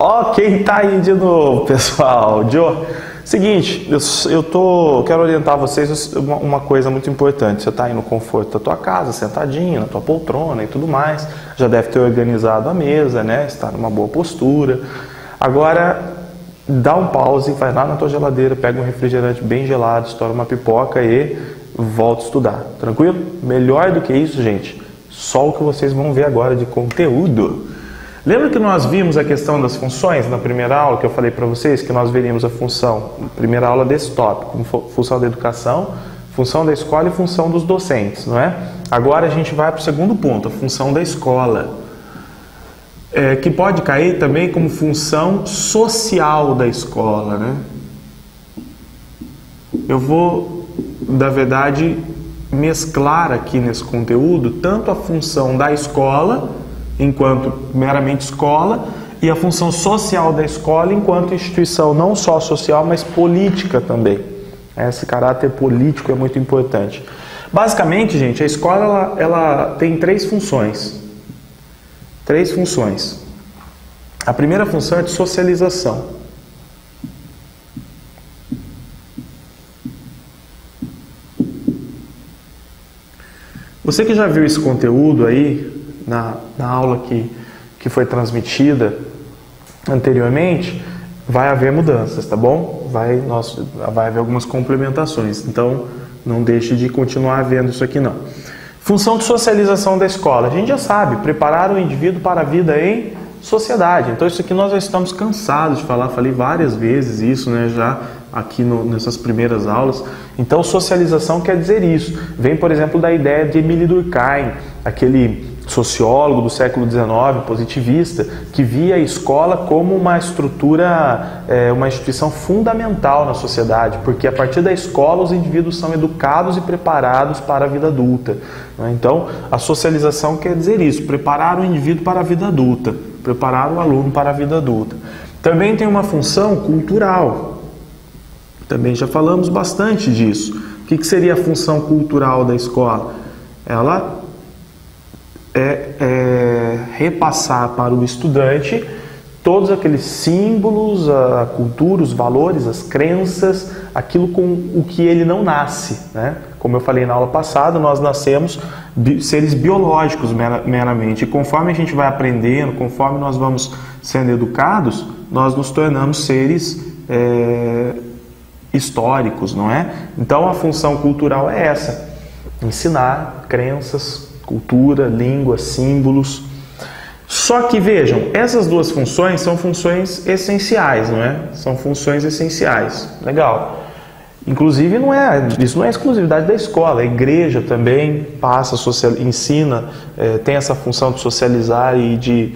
Ó, quem tá aí de novo, pessoal? Joe, seguinte, quero orientar vocês uma coisa muito importante. Você tá aí no conforto da tua casa, sentadinho, na tua poltrona e tudo mais. Já deve ter organizado a mesa, né? Está numa boa postura. Agora, dá um pause, vai lá na tua geladeira, pega um refrigerante bem gelado, estoura uma pipoca e volta a estudar. Tranquilo? Melhor do que isso, gente, só o que vocês vão ver agora de conteúdo. Lembra que nós vimos a questão das funções na primeira aula, que eu falei para vocês que nós veríamos a função, primeira aula desse tópico, função da educação, função da escola e função dos docentes, não é? Agora a gente vai para o segundo ponto, a função da escola, que pode cair também como função social da escola, né? Eu vou, na verdade, mesclar aqui nesse conteúdo tanto a função da escola enquanto meramente escola e a função social da escola enquanto instituição não só social, mas política também. Esse caráter político é muito importante. Basicamente, gente, a escola ela tem três funções. Três funções. A primeira função é de socialização. Você que já viu esse conteúdo aí na aula que foi transmitida anteriormente, vai haver mudanças, tá bom? Vai haver algumas complementações, então não deixe de continuar vendo isso aqui não. Função de socialização da escola, a gente já sabe, preparar o indivíduo para a vida em sociedade. Então isso aqui nós já estamos cansados de falar, falei várias vezes isso, né, já aqui nessas primeiras aulas. Então socialização quer dizer isso. Vem, por exemplo, da ideia de Émile Durkheim, aquele sociólogo do século XIX, positivista, que via a escola como uma estrutura, uma instituição fundamental na sociedade, porque a partir da escola os indivíduos são educados e preparados para a vida adulta. Então, a socialização quer dizer isso, preparar o indivíduo para a vida adulta, preparar o aluno para a vida adulta. Também tem uma função cultural, também já falamos bastante disso. O que seria a função cultural da escola? Ela repassar para o estudante todos aqueles símbolos, a cultura, os valores, as crenças, aquilo com o que ele não nasce, né? Como eu falei na aula passada, nós nascemos seres biológicos meramente, e conforme a gente vai aprendendo, conforme nós vamos sendo educados, nós nos tornamos seres históricos, não é? Então a função cultural é essa, ensinar crenças, cultura, língua, símbolos. Só que vejam, essas duas funções são funções essenciais, não é? São funções essenciais. Legal. Inclusive isso não é exclusividade da escola, a igreja também ensina, tem essa função de socializar e de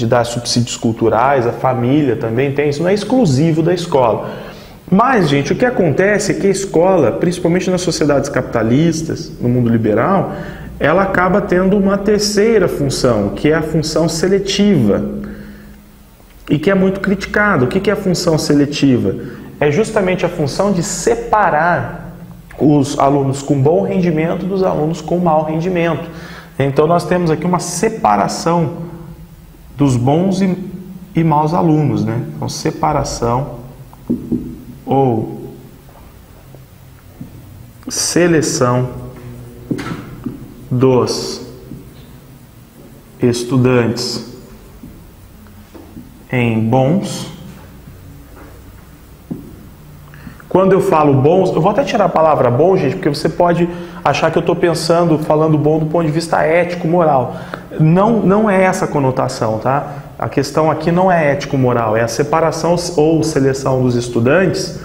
dar subsídios culturais, a família também tem, isso não é exclusivo da escola. Mas, gente, o que acontece é que a escola, principalmente nas sociedades capitalistas, no mundo liberal, ela acaba tendo uma terceira função, que é a função seletiva, e que é muito criticada. O que é a função seletiva? É justamente a função de separar os alunos com bom rendimento dos alunos com mau rendimento. Então, nós temos aqui uma separação dos bons e maus alunos, né? Então, separação ou seleção dos estudantes em bons. Quando eu falo bons, eu vou até tirar a palavra bom, gente, porque você pode achar que eu estou falando bom do ponto de vista ético, moral. Não é essa a conotação, tá? A questão aqui não é ético-moral, é a separação ou seleção dos estudantes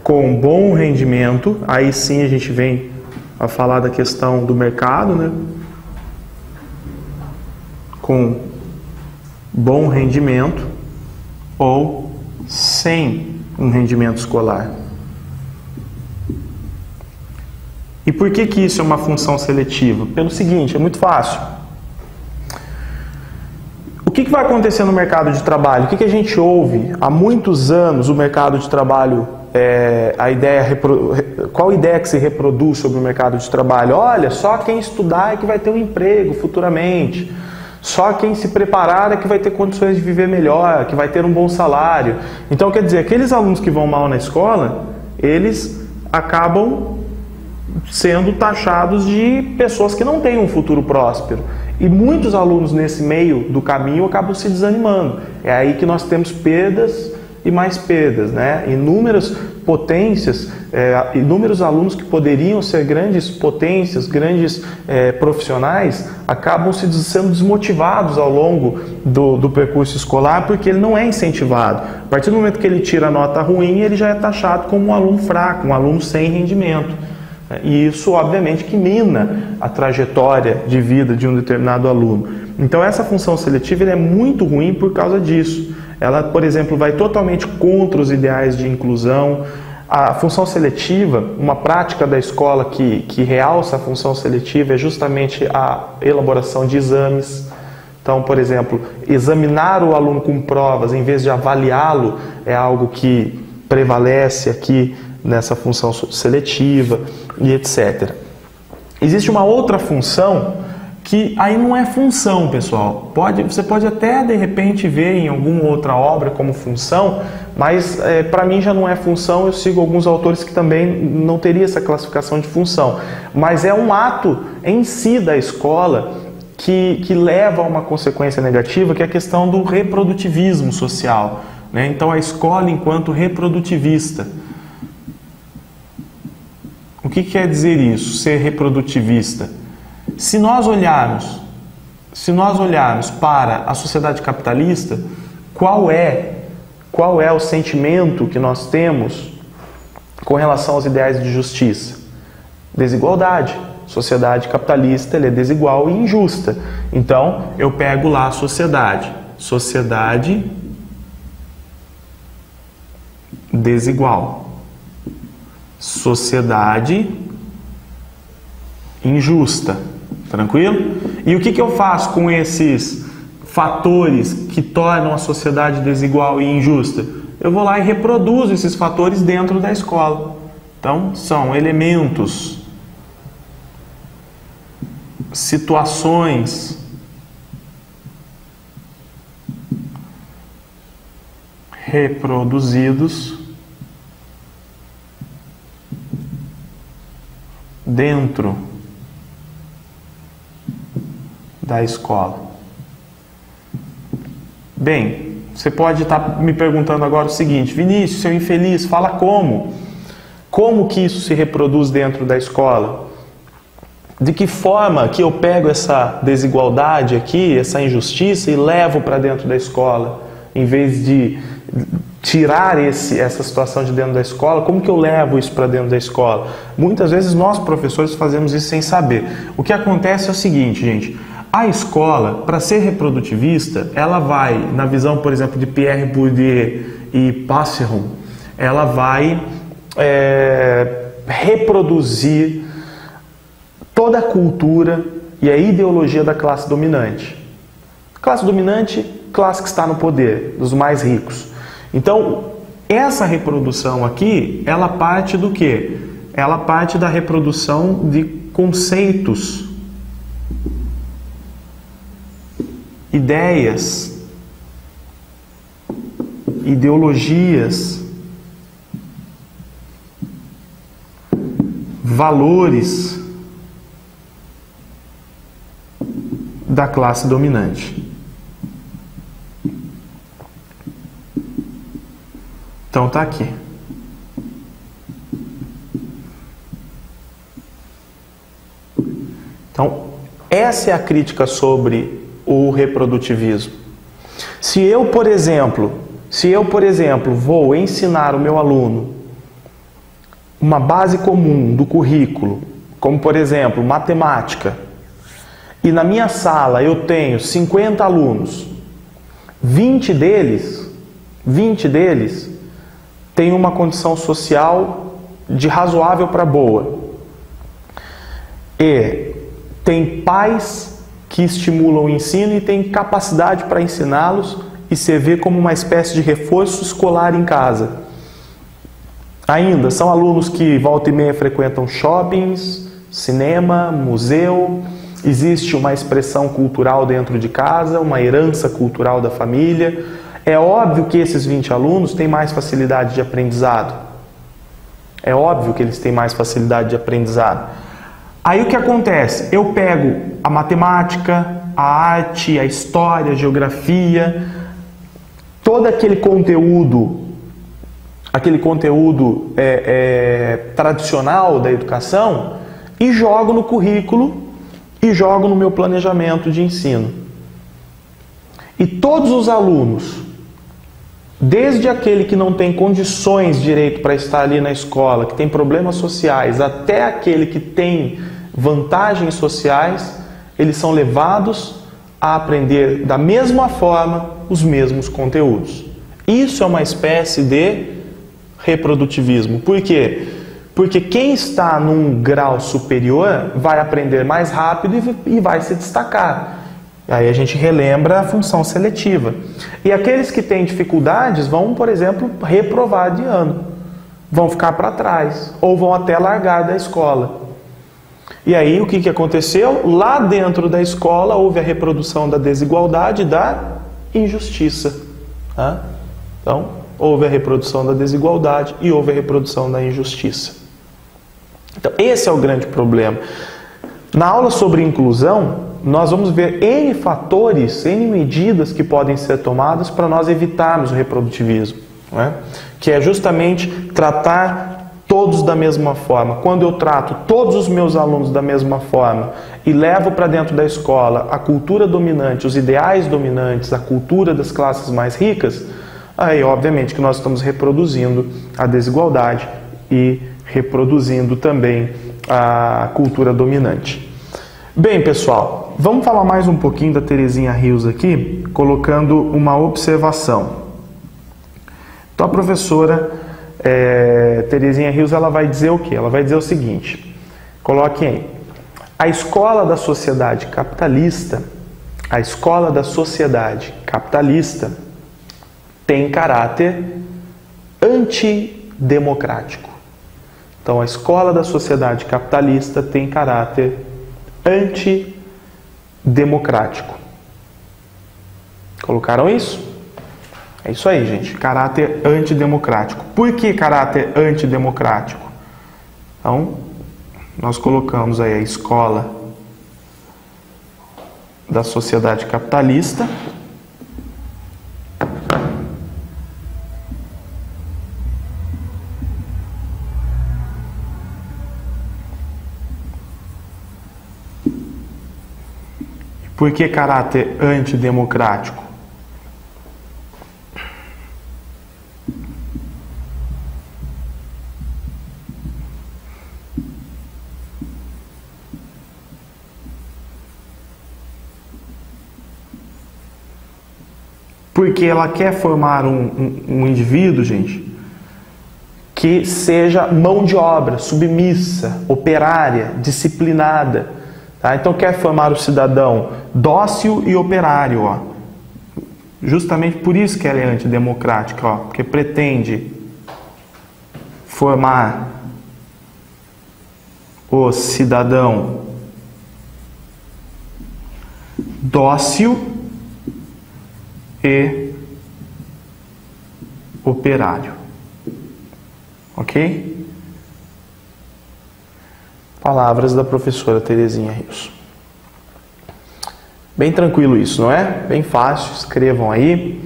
com bom rendimento. Aí sim a gente vem a falar da questão do mercado, né? Com bom rendimento ou sem um rendimento escolar. E por que isso é uma função seletiva? Pelo seguinte, é muito fácil. O que vai acontecer no mercado de trabalho? O que a gente ouve há muitos anos? O mercado de trabalho, qual ideia que se reproduz sobre o mercado de trabalho? Olha, só quem estudar é que vai ter um emprego futuramente. Só quem se preparar é que vai ter condições de viver melhor, que vai ter um bom salário. Então, quer dizer, aqueles alunos que vão mal na escola, eles acabam sendo taxados de pessoas que não têm um futuro próspero. E muitos alunos nesse meio do caminho acabam se desanimando. É aí que nós temos perdas e mais perdas, né? Inúmeras potências, inúmeros alunos que poderiam ser grandes potências, grandes profissionais, acabam sendo desmotivados ao longo do percurso escolar porque ele não é incentivado. A partir do momento que ele tira a nota ruim, ele já é taxado como um aluno fraco, um aluno sem rendimento. E isso, obviamente, que mina a trajetória de vida de um determinado aluno. Então, essa função seletiva é muito ruim por causa disso. Ela, por exemplo, vai totalmente contra os ideais de inclusão. A função seletiva, uma prática da escola que realça a função seletiva é justamente a elaboração de exames. Então, por exemplo, examinar o aluno com provas em vez de avaliá-lo é algo que prevalece aqui nessa função seletiva e etc. Existe uma outra função que aí não é função, pessoal. Você pode até de repente ver em alguma outra obra como função, mas para mim já não é função. Eu sigo alguns autores que também não teria essa classificação de função, mas é um ato em si da escola que leva a uma consequência negativa, que é a questão do reprodutivismo social, né? Então a escola enquanto reprodutivista. O que quer dizer isso, ser reprodutivista? Se nós olharmos para a sociedade capitalista, qual é o sentimento que nós temos com relação aos ideais de justiça? Desigualdade. Sociedade capitalista ela é desigual e injusta. Então, eu pego lá a sociedade. Sociedade desigual. Sociedade injusta. Tranquilo? E o que eu faço com esses fatores que tornam a sociedade desigual e injusta? Eu vou lá e reproduzo esses fatores dentro da escola. Então, são elementos, situações, reproduzidos dentro da escola. Bem, você pode estar me perguntando agora o seguinte: Vinícius, seu infeliz, fala como? Como que isso se reproduz dentro da escola? De que forma que eu pego essa desigualdade aqui, essa injustiça e levo para dentro da escola? Em vez de tirar essa situação de dentro da escola, como que eu levo isso para dentro da escola? Muitas vezes nós, professores, fazemos isso sem saber. O que acontece é o seguinte, gente: a escola, para ser reprodutivista, ela vai, na visão, por exemplo, de Pierre Bourdieu e Passeron, ela vai reproduzir toda a cultura e a ideologia da classe dominante. Classe dominante, classe que está no poder, dos mais ricos. Então, essa reprodução aqui, ela parte do quê? Ela parte da reprodução de conceitos, ideias, ideologias, valores da classe dominante. Então tá aqui. Então, essa é a crítica sobre o reprodutivismo. Se eu, por exemplo, vou ensinar o meu aluno uma base comum do currículo, como por exemplo, matemática, e na minha sala eu tenho 50 alunos, 20 deles têm uma condição social de razoável para boa, e tem pais que estimulam o ensino e têm capacidade para ensiná-los e servir como uma espécie de reforço escolar em casa. Ainda são alunos que volta e meia frequentam shoppings, cinema, museu existe uma expressão cultural dentro de casa, uma herança cultural da família. É óbvio que esses 20 alunos têm mais facilidade de aprendizado. É óbvio que eles têm mais facilidade de aprendizado. Aí o que acontece? Eu pego a matemática, a arte, a história, a geografia, todo aquele conteúdo tradicional da educação e jogo no currículo e jogo no meu planejamento de ensino. E todos os alunos, desde aquele que não tem condições direito para estar ali na escola, que tem problemas sociais, até aquele que tem vantagens sociais, eles são levados a aprender da mesma forma os mesmos conteúdos. Isso é uma espécie de reprodutivismo. Por quê? Porque quem está num grau superior vai aprender mais rápido e vai se destacar. Aí a gente relembra a função seletiva. E aqueles que têm dificuldades vão, por exemplo, reprovar de ano. Vão ficar para trás ou vão até largar da escola. E aí o que aconteceu? Lá dentro da escola houve a reprodução da desigualdade e da injustiça. Tá? Então, houve a reprodução da desigualdade e houve a reprodução da injustiça. Então, esse é o grande problema. Na aula sobre inclusão, nós vamos ver N fatores, N medidas que podem ser tomadas para nós evitarmos o reprodutivismo, não é? Que é justamente tratar todos da mesma forma. Quando eu trato todos os meus alunos da mesma forma e levo para dentro da escola a cultura dominante, os ideais dominantes, a cultura das classes mais ricas, aí obviamente que nós estamos reproduzindo a desigualdade e reproduzindo também a cultura dominante. Bem, pessoal, vamos falar mais um pouquinho da Terezinha Rios aqui, colocando uma observação. Então a professora Terezinha Rios, ela vai dizer o quê? Ela vai dizer o seguinte, coloquem aí: a escola da sociedade capitalista, tem caráter antidemocrático. Então a escola da sociedade capitalista tem caráter antidemocrático. Colocaram isso? É isso aí, gente. Caráter antidemocrático. Por que caráter antidemocrático? Então, nós colocamos aí a escola da sociedade capitalista. Por que caráter antidemocrático? Porque ela quer formar um indivíduo, gente, que seja mão de obra, submissa, operária, disciplinada. Tá? Então quer formar o cidadão dócil e operário. Ó. Justamente por isso que ela é antidemocrática, ó, porque pretende formar o cidadão dócil e operário. Ok? Palavras da professora Terezinha Rios. Bem tranquilo isso, não é? Bem fácil, escrevam aí,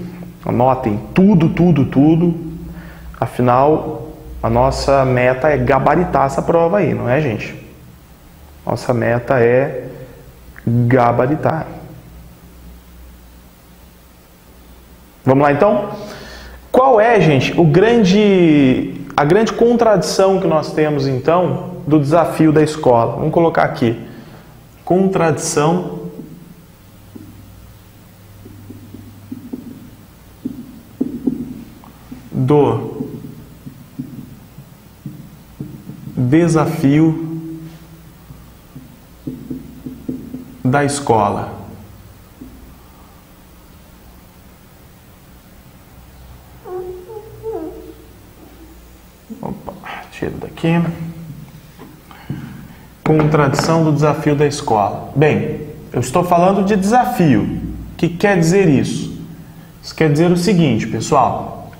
anotem tudo. Afinal, a nossa meta é gabaritar essa prova aí, não é, gente? Nossa meta é gabaritar. Vamos lá, então? Qual é, gente, a grande contradição que nós temos, então, do desafio da escola? Vamos colocar aqui. Contradição do desafio da escola. Opa, tiro daqui. contradição do desafio da escola. Bem, eu estou falando de desafio. O que quer dizer isso? Isso quer dizer o seguinte, pessoal,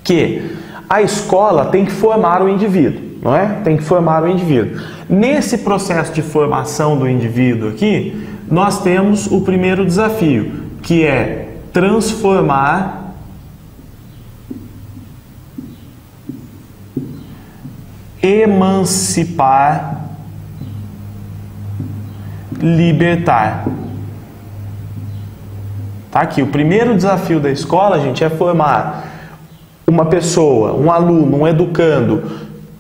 que a escola tem que formar o indivíduo, não é? Tem que formar o indivíduo. Nesse processo de formação do indivíduo aqui, nós temos o primeiro desafio, que é transformar emancipar, libertar. Tá aqui, o primeiro desafio da escola, gente, é formar uma pessoa, um aluno, um educando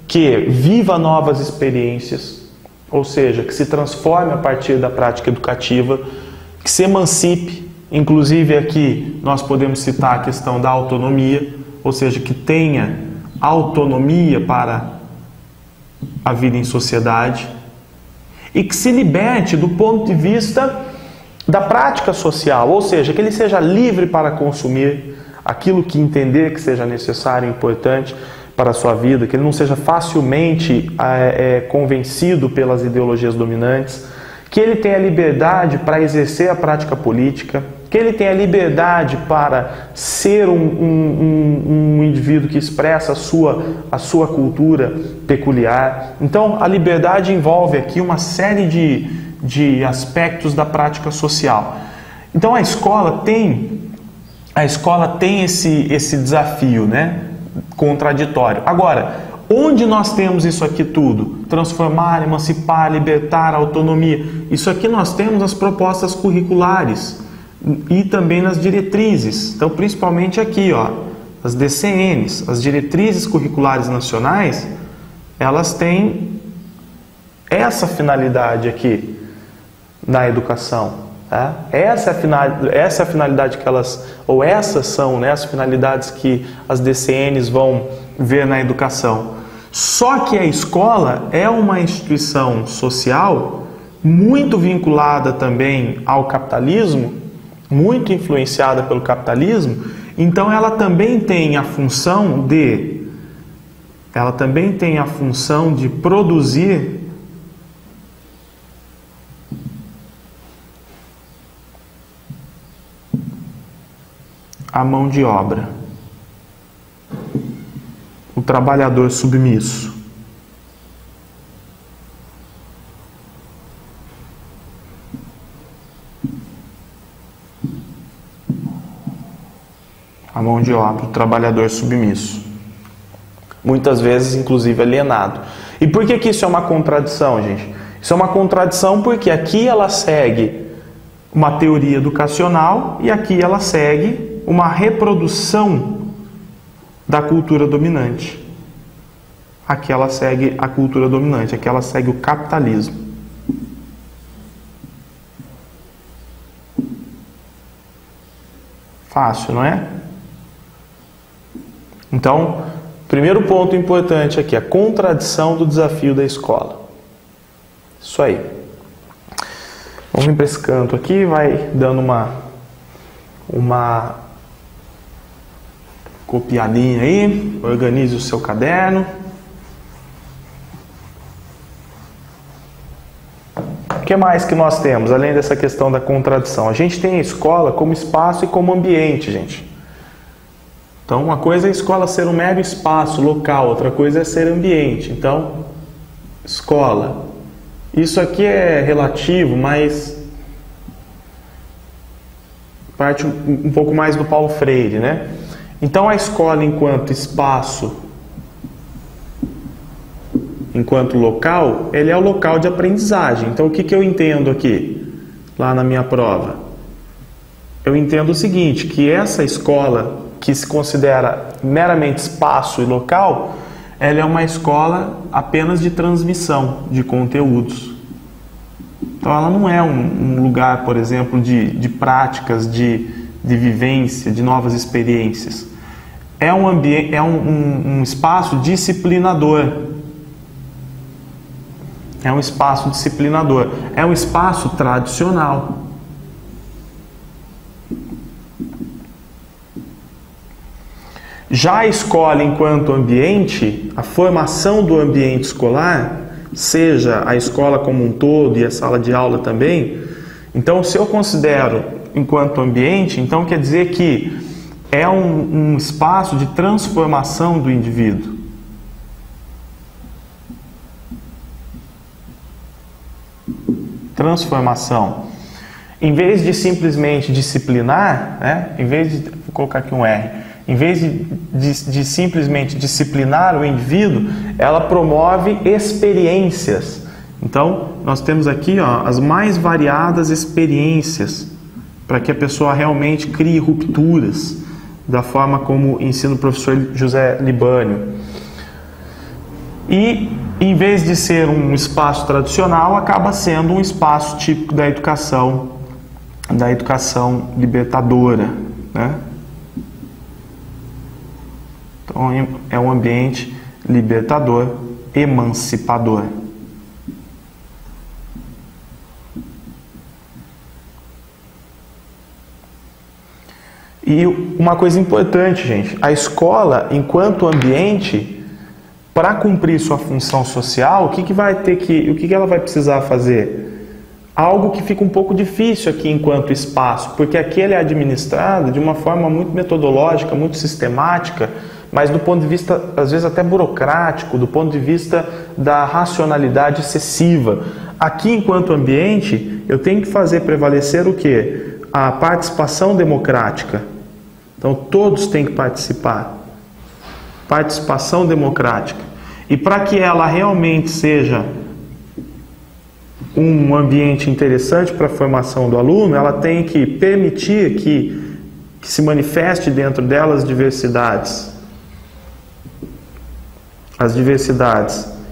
que viva novas experiências, ou seja, que se transforme a partir da prática educativa, que se emancipe. Inclusive aqui nós podemos citar a questão da autonomia, ou seja, que tenha autonomia para a vida em sociedade e que se liberte do ponto de vista da prática social, ou seja, que ele seja livre para consumir aquilo que entender que seja necessário e importante para a sua vida, que ele não seja facilmente convencido pelas ideologias dominantes, que ele tenha liberdade para exercer a prática política, que ele tenha liberdade para ser um indivíduo que expressa a sua cultura peculiar. Então, a liberdade envolve aqui uma série de aspectos da prática social. Então, a escola tem esse desafio, né, contraditório. Agora, onde nós temos isso aqui tudo? Transformar, emancipar, libertar, autonomia. Isso aqui nós temos nas propostas curriculares e também nas diretrizes. Então, principalmente aqui, ó, as DCNs, as diretrizes curriculares nacionais, elas têm essa finalidade aqui na educação. Tá? Essa é a finalidade que elas, ou essas são, né, as finalidades que as DCNs vão ver na educação. Só que a escola é uma instituição social muito vinculada também ao capitalismo, muito influenciada pelo capitalismo, então ela também tem a função de produzir a mão de obra, o trabalhador submisso. A mão de obra, o trabalhador submisso. Muitas vezes, inclusive, alienado. E por que isso é uma contradição, gente? Isso é uma contradição porque aqui ela segue uma teoria educacional e aqui ela segue uma reprodução da cultura dominante. Aqui ela segue a cultura dominante, aqui ela segue o capitalismo. Fácil, não é? Então, primeiro ponto importante aqui, a contradição do desafio da escola. Isso aí. Vamos vir para esse canto aqui, vai dando uma copiadinha aí, organize o seu caderno. O que mais que nós temos, além dessa questão da contradição? A gente tem a escola como espaço e como ambiente, gente. Então, uma coisa é a escola ser um mero espaço local, outra coisa é ser ambiente. Então, escola. Isso aqui é relativo, mas parte um pouco mais do Paulo Freire, né? Então, a escola enquanto espaço, enquanto local, ele é o local de aprendizagem. Então, o que eu entendo aqui, lá na minha prova? Eu entendo o seguinte, que essa escola que se considera meramente espaço e local, ela é uma escola apenas de transmissão de conteúdos. Então ela não é um lugar, por exemplo, de práticas, de vivência, de novas experiências. É um ambiente, é um espaço disciplinador. É um espaço disciplinador. É um espaço tradicional. Já a escola enquanto ambiente, a formação do ambiente escolar, seja a escola como um todo e a sala de aula também, então se eu considero enquanto ambiente, então quer dizer que é um espaço de transformação do indivíduo. Transformação. Em vez de simplesmente disciplinar, né? Em vez de, vou colocar aqui um R, em vez de simplesmente disciplinar o indivíduo, ela promove experiências. Então, nós temos aqui, ó, as mais variadas experiências para que a pessoa realmente crie rupturas, da forma como ensina o professor José Libânio. E, em vez de ser um espaço tradicional, acaba sendo um espaço típico da educação libertadora, né? Então, é um ambiente libertador, emancipador. E uma coisa importante, gente, a escola, enquanto ambiente, para cumprir sua função social, o que ela vai precisar fazer? Algo que fica um pouco difícil aqui enquanto espaço, porque aqui ele é administrado de uma forma muito metodológica, muito sistemática, mas do ponto de vista, às vezes até burocrático, do ponto de vista da racionalidade excessiva. Aqui, enquanto ambiente, eu tenho que fazer prevalecer o quê? A participação democrática. Então, todos têm que participar. Participação democrática. E para que ela realmente seja um ambiente interessante para a formação do aluno, ela tem que permitir que se manifeste dentro dela as diversidades.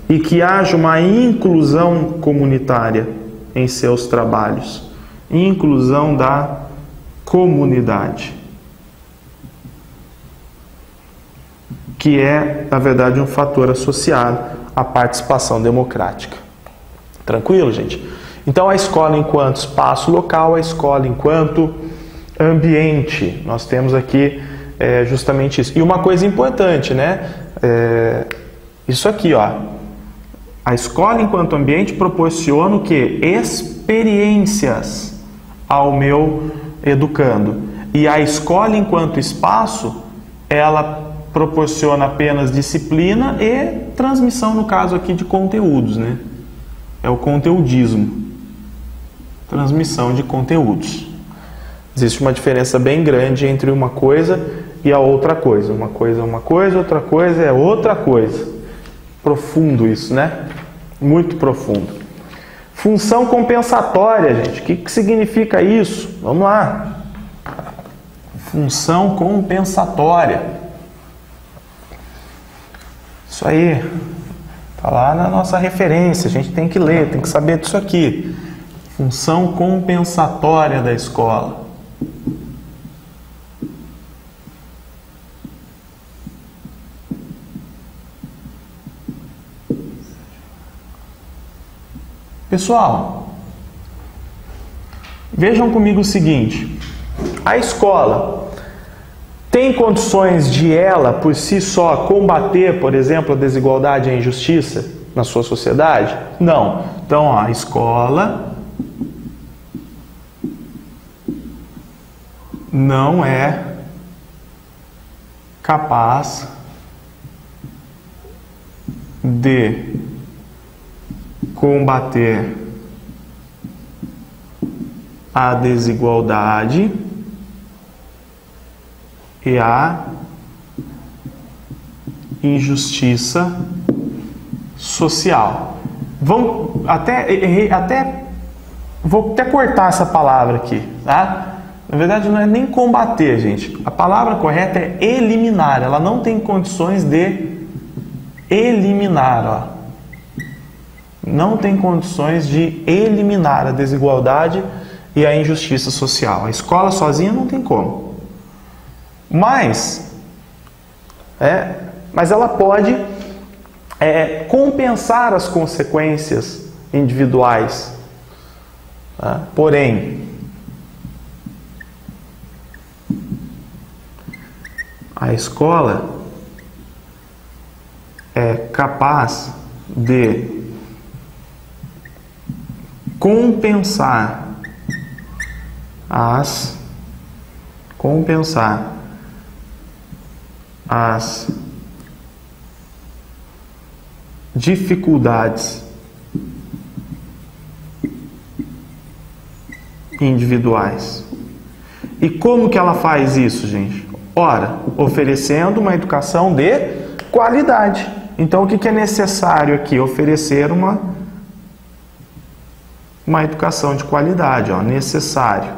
E que haja uma inclusão comunitária em seus trabalhos. Inclusão da comunidade. Que é, na verdade, um fator associado à participação democrática. Tranquilo, gente? Então, a escola enquanto espaço local, a escola enquanto ambiente. Nós temos aqui justamente isso. E uma coisa importante, né? Isso aqui, ó. A escola enquanto ambiente proporciona o quê? Experiências ao meu educando. E a escola enquanto espaço, ela proporciona apenas disciplina e transmissão, no caso aqui, de conteúdos, né? É o conteudismo. Transmissão de conteúdos. Existe uma diferença bem grande entre uma coisa e a outra coisa. Uma coisa é uma coisa, outra coisa é outra coisa. Profundo isso, né? Muito profundo. Função compensatória, gente. O que significa isso? Vamos lá. Função compensatória. Isso aí. Está lá na nossa referência. A gente tem que ler, tem que saber disso aqui. Função compensatória da escola. Pessoal, vejam comigo o seguinte: a escola tem condições de ela, por si só, combater, por exemplo, a desigualdade e a injustiça na sua sociedade? Não. Então, ó, a escola não é capaz de combater a desigualdade e a injustiça social. Vou até cortar essa palavra aqui, tá? Na verdade, não é nem combater, gente. A palavra correta é eliminar. Ela não tem condições de eliminar, ó. Não tem condições de eliminar a desigualdade e a injustiça social. A escola sozinha não tem como. Mas ela pode compensar as consequências individuais. Tá? Porém, a escola é capaz de compensar as dificuldades individuais. E como que ela faz isso, gente? Ora, oferecendo uma educação de qualidade. Então, o que é necessário aqui? Oferecer uma educação de qualidade, ó, necessário.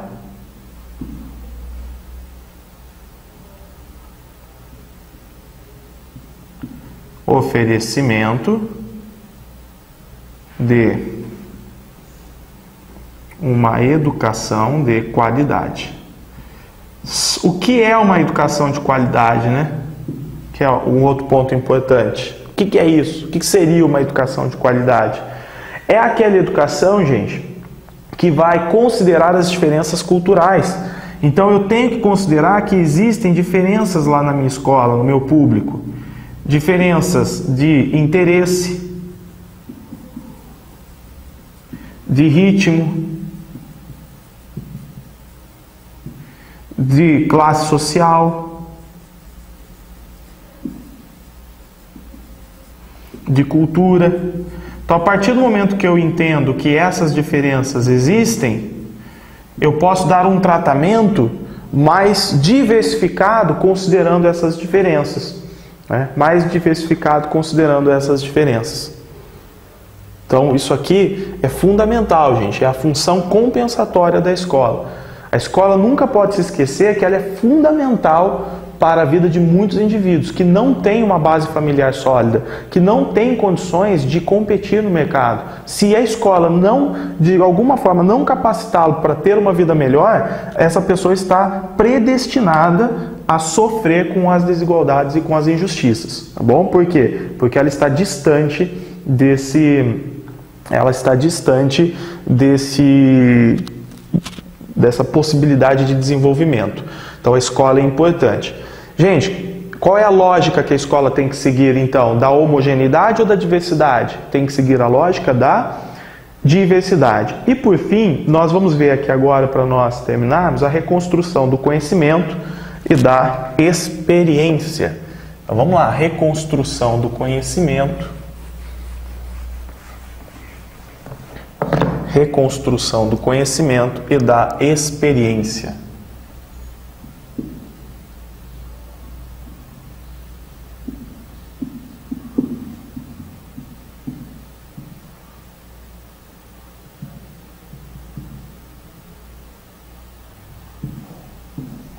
Oferecimento de uma educação de qualidade. O que é uma educação de qualidade, né? Que é um outro ponto importante. O que é isso? O que seria uma educação de qualidade? É aquela educação, gente, que vai considerar as diferenças culturais. Então eu tenho que considerar que existem diferenças lá na minha escola, no meu público. Diferenças de interesse, de ritmo, de classe social, de cultura. Então, a partir do momento que eu entendo que essas diferenças existem, eu posso dar um tratamento mais diversificado considerando essas diferenças. Mais diversificado considerando essas diferenças. Então, isso aqui é fundamental, gente. É a função compensatória da escola. A escola nunca pode se esquecer que ela é fundamental para a vida de muitos indivíduos que não têm uma base familiar sólida, que não têm condições de competir no mercado. Se a escola não, de alguma forma, não capacitá-lo para ter uma vida melhor, essa pessoa está predestinada a sofrer com as desigualdades e com as injustiças, tá bom? Por quê? Porque ela está distante dessa possibilidade de desenvolvimento. Então a escola é importante. Gente, qual é a lógica que a escola tem que seguir então? Da homogeneidade ou da diversidade? Tem que seguir a lógica da diversidade. E por fim, nós vamos ver aqui agora, para nós terminarmos, a reconstrução do conhecimento e da experiência. Então vamos lá, reconstrução do conhecimento, reconstrução do conhecimento e da experiência.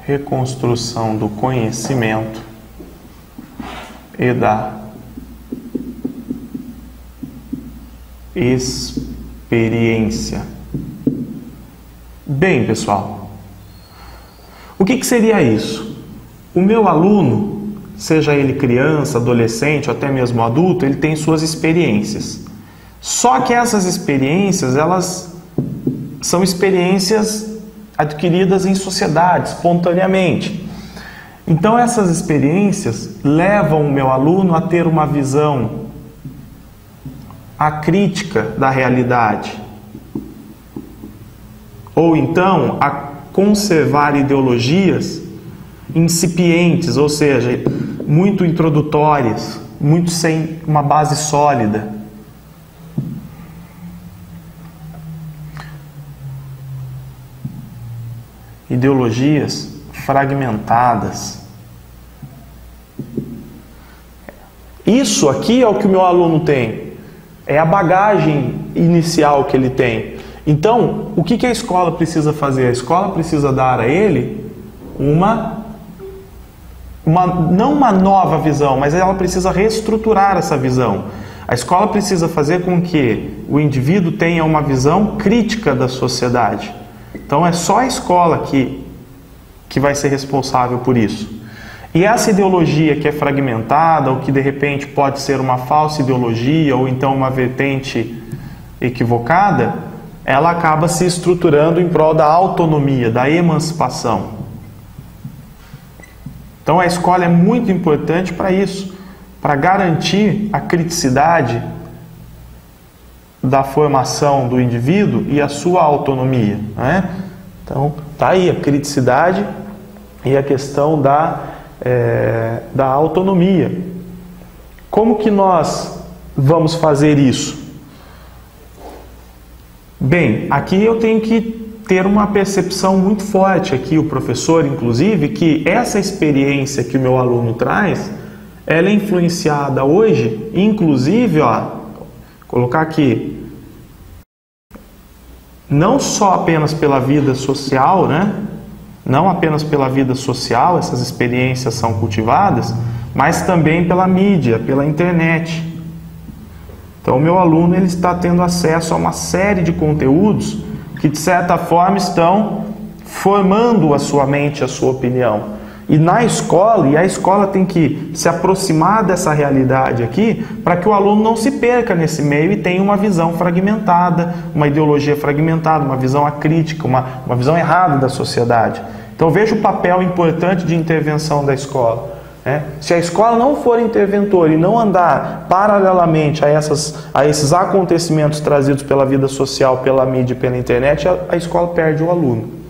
Reconstrução do conhecimento e da experiência. Bem, pessoal, o que seria isso? O meu aluno, seja ele criança, adolescente ou até mesmo adulto, ele tem suas experiências. Só que essas experiências, elas são experiências adquiridas em sociedade, espontaneamente. Então essas experiências levam o meu aluno a ter uma visão acrítica da realidade, ou então a conservar ideologias incipientes, ou seja, muito introdutórias, muito sem uma base sólida. Ideologias fragmentadas. Isso aqui é o que o meu aluno tem. É a bagagem inicial que ele tem. Então, o que a escola precisa fazer? A escola precisa dar a ele não uma nova visão, mas ela precisa reestruturar essa visão. A escola precisa fazer com que o indivíduo tenha uma visão crítica da sociedade. Então é só a escola que vai ser responsável por isso. E essa ideologia que é fragmentada, ou que de repente pode ser uma falsa ideologia, ou então uma vertente equivocada, ela acaba se estruturando em prol da autonomia, da emancipação. Então a escola é muito importante para isso, para garantir a criticidade da formação do indivíduo e a sua autonomia, né? Então, tá aí a criticidade e a questão da autonomia. Como que nós vamos fazer isso? Bem, aqui eu tenho que ter uma percepção muito forte aqui, o professor, inclusive, que essa experiência que o meu aluno traz, ela é influenciada hoje, inclusive, ó, colocar aqui, não só apenas pela vida social, né? Não apenas pela vida social, essas experiências são cultivadas, mas também pela mídia, pela internet. Então, o meu aluno ele está tendo acesso a uma série de conteúdos que, de certa forma, estão formando a sua mente, a sua opinião. E na escola, e a escola tem que se aproximar dessa realidade aqui, para que o aluno não se perca nesse meio e tenha uma visão fragmentada, uma ideologia fragmentada, uma visão acrítica, uma visão errada da sociedade. Então veja o papel importante de intervenção da escola. Se a escola não for interventora e não andar paralelamente a esses acontecimentos trazidos pela vida social, pela mídia e pela internet, a escola perde o aluno.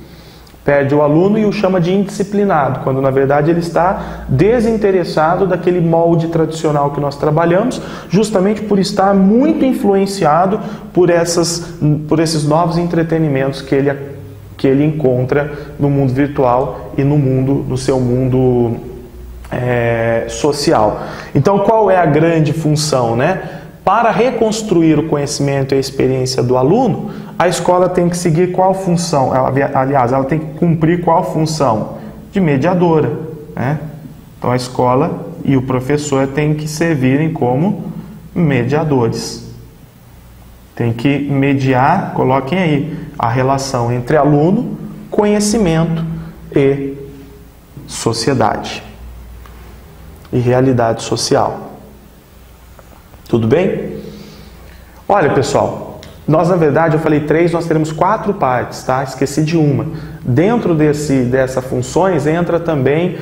Perde o aluno e o chama de indisciplinado, quando na verdade ele está desinteressado daquele molde tradicional que nós trabalhamos, justamente por estar muito influenciado por esses novos entretenimentos que ele encontra no mundo virtual e no seu mundo social. Então, qual é a grande função, né? Para reconstruir o conhecimento e a experiência do aluno, a escola tem que seguir qual função? Ela tem que cumprir qual função? De mediadora, né? Então, a escola e o professor têm que servirem como mediadores. Tem que mediar, coloquem aí, a relação entre aluno, conhecimento e sociedade. E realidade social. Tudo bem? Olha, pessoal, nós na verdade, eu falei 3, nós teremos 4 partes, tá? Esqueci de uma. Dentro dessas funções entra também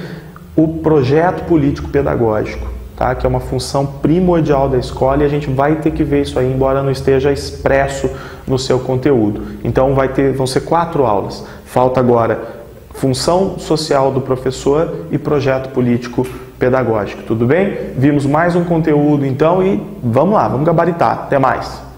o projeto político-pedagógico, tá? Que é uma função primordial da escola e a gente vai ter que ver isso aí, embora não esteja expresso no seu conteúdo. Então vão ser 4 aulas. Falta agora função social do professor e projeto político pedagógico, tudo bem? Vimos mais um conteúdo então e vamos lá, vamos gabaritar. Até mais!